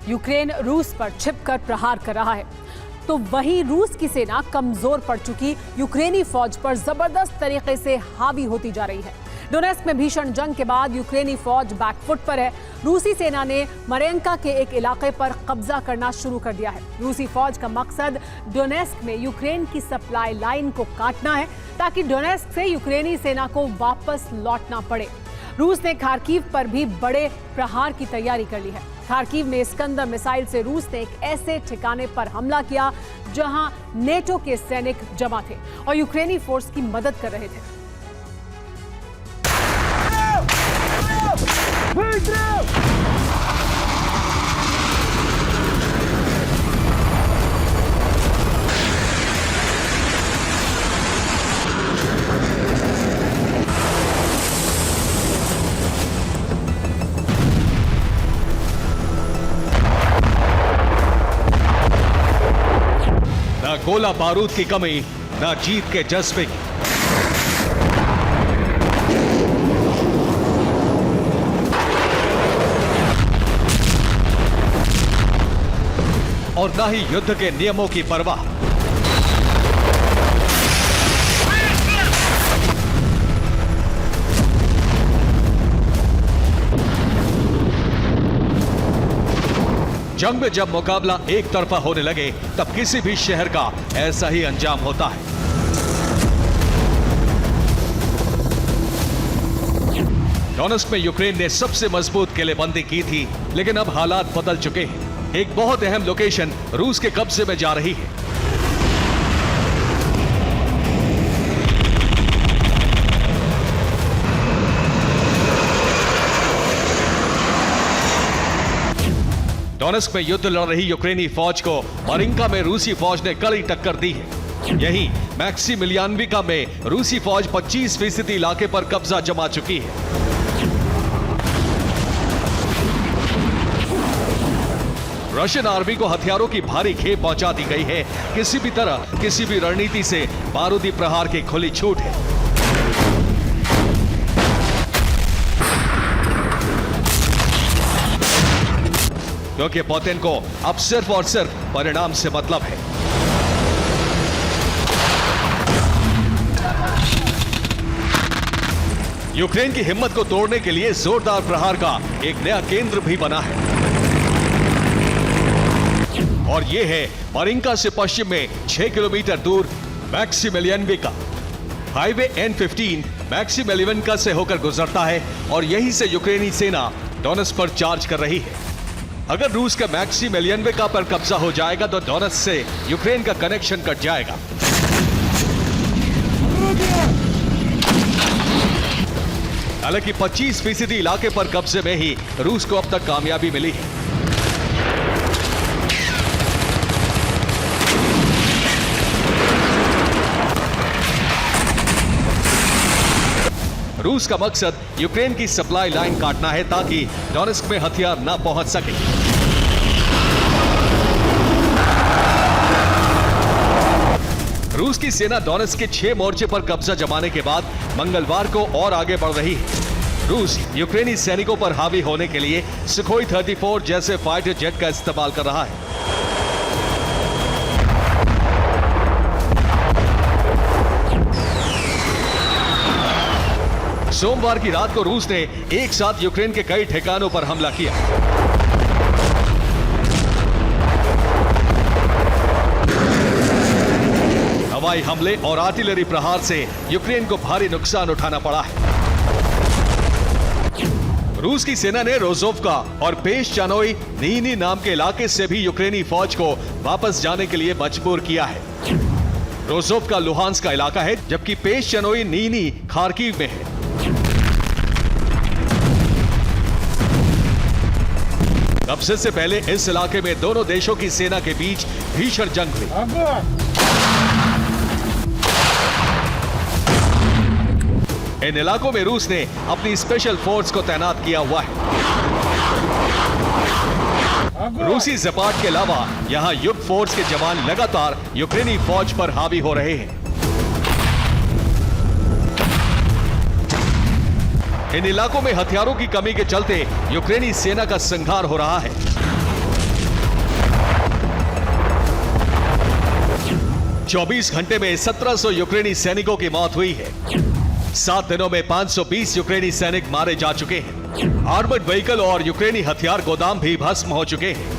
Ukraine रूस पर छिपकर प्रहार कर रहा है, तो वहीं रूस की सेना कमजोर पड़ चुकी यूक्रेनी फौज पर जबरदस्त तरीके से हावी होती जा रही है। डोनेस्क में भीषण जंग के बाद यूक्रेनी फौज बैकफुट पर है। रूसी सेना ने मरेंका के एक इलाके पर कब्जा करना शुरू कर दिया है। रूसी फौज का मकसद डोनेस्क में यूक्रेन की सप्लाई लाइन को काटना है, ताकि डोनेस्क से यूक्रेनी सेना को वापस लौटना पड़े। रूस ने खार्किव पर भी बड़े प्रहार की तैयारी कर ली है। खार्किव में इस्कंदर मिसाइल से रूस ने एक ऐसे ठिकाने पर हमला किया जहां नेटो के सैनिक जमा थे और यूक्रेनी फोर्स की मदद कर रहे थे। ना गोला बारूद की कमी, ना जीत के जज्बे की। और ना ही युद्ध के नियमों की परवाह। जंग में जब मुकाबला एक तरफा होने लगे, तब किसी भी शहर का ऐसा ही अंजाम होता है। डोनेस्क में यूक्रेन ने सबसे मजबूत किलेबंदी की थी, लेकिन अब हालात बदल चुके हैं। एक बहुत अहम लोकेशन रूस के कब्जे में जा रही है। डोनेस्क में युद्ध लड़ रही यूक्रेनी फौज को मरिंका में रूसी फौज ने कड़ी टक्कर दी है। यहीं मैक्सिमिलियानविका में रूसी फौज 25% इलाके पर कब्जा जमा चुकी है। रशियन आर्मी को हथियारों की भारी खेप पहुंचा दी गई है। किसी भी तरह, किसी भी रणनीति से बारूदी प्रहार की खुली छूट है। क्योंकि पुतिन को अब सिर्फ और सिर्फ परिणाम से मतलब है। यूक्रेन की हिम्मत को तोड़ने के लिए जोरदार प्रहार का एक नया केंद्र भी बना है, और यह है मरिंका से पश्चिम में 6 किलोमीटर दूर मैक्सिमिलियानविका। हाईवे N15 मैक्सिमिलियानविका से होकर गुजरता है और यहीं से यूक्रेनी सेना डोनेस्क पर चार्ज कर रही है। अगर रूस का मैक्सिमिलियानविका पर कब्जा हो जाएगा तो डोनेस्क से यूक्रेन का कनेक्शन कट जाएगा। हालांकि 25% इलाके पर कब्जे में ही रूस को अब तक कामयाबी मिली है। रूस का मकसद यूक्रेन की सप्लाई लाइन काटना है, ताकि डोनेस्क में हथियार न पहुंच सके। रूस की सेना डोनेस्क के 6 मोर्चे पर कब्जा जमाने के बाद मंगलवार को और आगे बढ़ रही है। रूस यूक्रेनी सैनिकों पर हावी होने के लिए सुखोई 34 जैसे फाइटर जेट का इस्तेमाल कर रहा है। सोमवार की रात को रूस ने एक साथ यूक्रेन के कई ठिकानों पर हमला किया। हवाई हमले और आर्टिलरी प्रहार से यूक्रेन को भारी नुकसान उठाना पड़ा है। रूस की सेना ने रोजोवका और पेशचानोई नीनी नाम के इलाके से भी यूक्रेनी फौज को वापस जाने के लिए मजबूर किया है। रोजोवका लुहांस्क का इलाका है, जबकि पेशचानोई नीनी खार्किव में है। कब्जे से पहले इस इलाके में दोनों देशों की सेना के बीच भीषण जंग हुई। इन इलाकों में रूस ने अपनी स्पेशल फोर्स को तैनात किया हुआ है। रूसी जपाट के अलावा यहां युद्ध फोर्स के जवान लगातार यूक्रेनी फौज पर हावी हो रहे हैं। इन इलाकों में हथियारों की कमी के चलते यूक्रेनी सेना का संहार हो रहा है। 24 घंटे में 1700 यूक्रेनी सैनिकों की मौत हुई है। 7 दिनों में 520 यूक्रेनी सैनिक मारे जा चुके हैं। आर्मर्ड व्हीकल और यूक्रेनी हथियार गोदाम भी भस्म हो चुके हैं।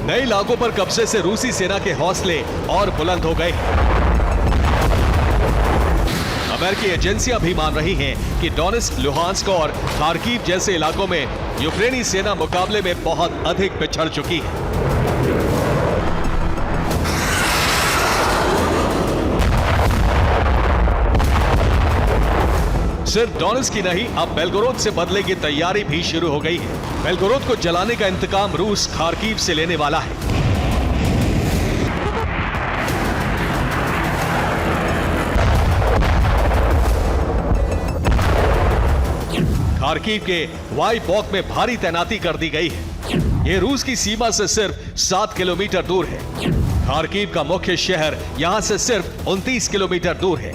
नए इलाकों पर कब्जे से रूसी सेना के हौसले और बुलंद हो गए। अमेरिकी एजेंसियां भी मान रही हैं कि डोनेट्स्क, लुहांस्क और खार्किव जैसे इलाकों में यूक्रेनी सेना मुकाबले में बहुत अधिक पिछड़ चुकी है। सिर्फ डोनेट्स्क की नहीं, अब बेलगोरोद से बदले की तैयारी भी शुरू हो गई है। बेलगोरोद को जलाने का इंतकाम रूस खार्किव से लेने वाला है। खार्किव के वाइबॉक में भारी तैनाती कर दी गई है। यह रूस की सीमा से सिर्फ 7 किलोमीटर दूर है। खार्किव का मुख्य शहर यहां से सिर्फ 29 किलोमीटर दूर है।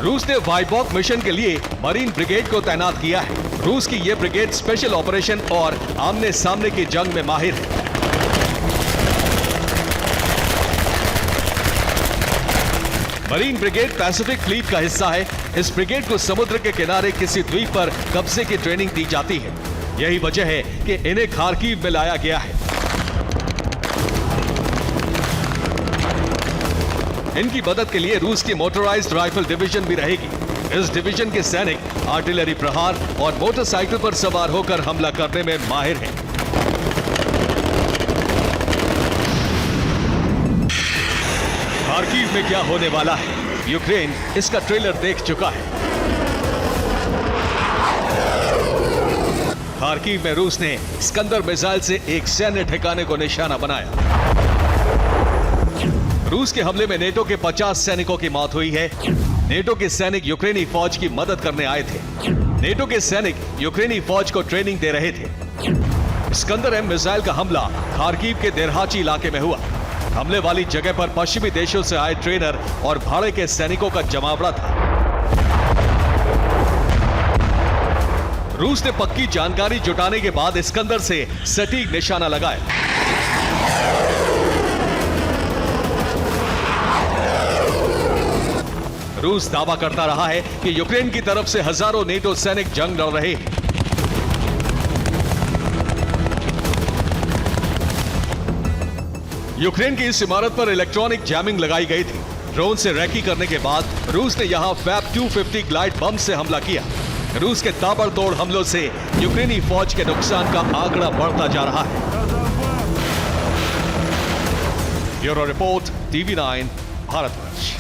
रूस ने वाइबॉक मिशन के लिए मरीन ब्रिगेड को तैनात किया है। रूस की यह ब्रिगेड स्पेशल ऑपरेशन और आमने सामने की जंग में माहिर है। मरीन ब्रिगेड पैसिफिक फ्लीट का हिस्सा है। इस ब्रिगेड को समुद्र के किनारे किसी द्वीप पर कब्जे की ट्रेनिंग दी जाती है। यही वजह है कि इन्हें खार्किव में लाया गया है। इनकी मदद के लिए रूस की मोटराइज्ड राइफल डिवीजन भी रहेगी। इस डिवीजन के सैनिक आर्टिलरी प्रहार और मोटरसाइकिल पर सवार होकर हमला करने में माहिर हैं। खार्किव में क्या होने वाला है, यूक्रेन इसका ट्रेलर देख चुका है। खार्किव में रूस ने स्कंदर मिसाइल से एक सैन्य ठिकाने को निशाना बनाया। रूस के हमले में नेटो के 50 सैनिकों की मौत हुई है। नेटो के सैनिक यूक्रेनी फौज की मदद करने आए थे। नेटो के सैनिक यूक्रेनी फौज को ट्रेनिंग दे रहे थे। स्कंदर एम मिसाइल का हमला खार्किव के देरहाची इलाके में हुआ। हमले वाली जगह पर पश्चिमी देशों से आए ट्रेनर और भाड़े के सैनिकों का जमावड़ा था। रूस ने पक्की जानकारी जुटाने के बाद स्कंदर से सटीक निशाना लगाया। रूस दावा करता रहा है कि यूक्रेन की तरफ से हजारों नेटो सैनिक जंग लड़ रहे हैं। यूक्रेन की इस इमारत पर इलेक्ट्रॉनिक जैमिंग लगाई गई थी। ड्रोन से रैकी करने के बाद रूस ने यहां फैब 250 ग्लाइड बम से हमला किया। रूस के ताबड़तोड़ हमलों से यूक्रेनी फौज के नुकसान का आंकड़ा बढ़ता जा रहा है। Bureau report, TV9, Bharatvarsh.